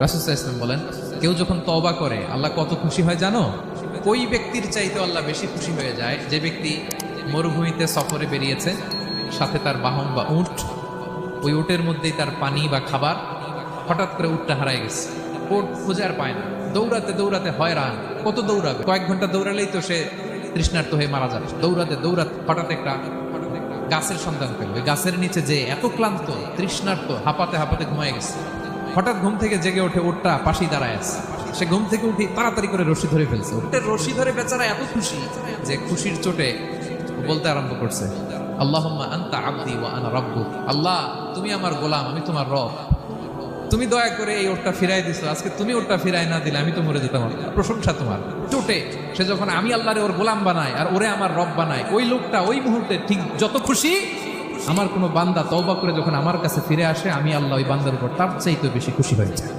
রাসূল সাল্লাল্লাহু আলাইহি ওয়াসাল্লাম বলেন, কেউ যখন তওবা করে আল্লাহ কত খুশি হয় জানো? ওই ব্যক্তির চাইতে আল্লাহ বেশি খুশি হয়ে যায় যে ব্যক্তি মরুভূমিতে সফরে বেরিয়েছে, সাথে তার বাহন বা উট, ওই উটের মধ্যেই তার পানি বা খাবার, হঠাৎ করে উটটা হারায় গেছে, উট খুঁজে আর পায় না, দৌড়াতে দৌড়াতে হয়রান, কত দৌড়াবে, কয়েক ঘন্টা দৌড়ালেই তো সে তৃষ্ণার্ত হয়ে মারা যাবে। দৌড়াতে দৌড়াতে হঠাৎ একটা গাছের সন্ধান পেল, ওই গাছের নিচে যে এত ক্লান্ত, তৃষ্ণার্ত, হাঁপাতে হাঁপাতে ঘুমায় গেছে। হঠাৎ ঘুম থেকে জেগে ওঠে, উটটা পাশেই দাঁড়ায় আছে। সে ঘুম থেকে উঠে তাড়াতাড়ি করে রশি ধরে ফেলছে। উটের রশি ধরে বেচারা এত খুশি যে খুশির চোটে বলতে আরম্ভ করছে, আল্লাহুম্মা আনতা আবদি ওয়া আনা রাব্বুক। আল্লাহ, তুমি আমার গোলাম, আমি তোমার রব। তুমি দয়া করে এই ওটটা ফিরাই দিছো, আজকে তুমি ওটটা ফিরাই না দিলে আমি তো মরে যেতাম। প্রশংসা তোমার। চোটে সে যখন আমি আল্লাহরে ওর গোলাম বানাই আর ওরে আমার রব বানাই, ওই লোকটা ওই মুহূর্তে ঠিক যত খুশি, আমার কোনো বান্দা তওবা করে যখন আমার কাছে ফিরে আসে, আমি আল্লাহ ওই বান্দার উপর তার চাইতে বেশি খুশি হয়ে যায়।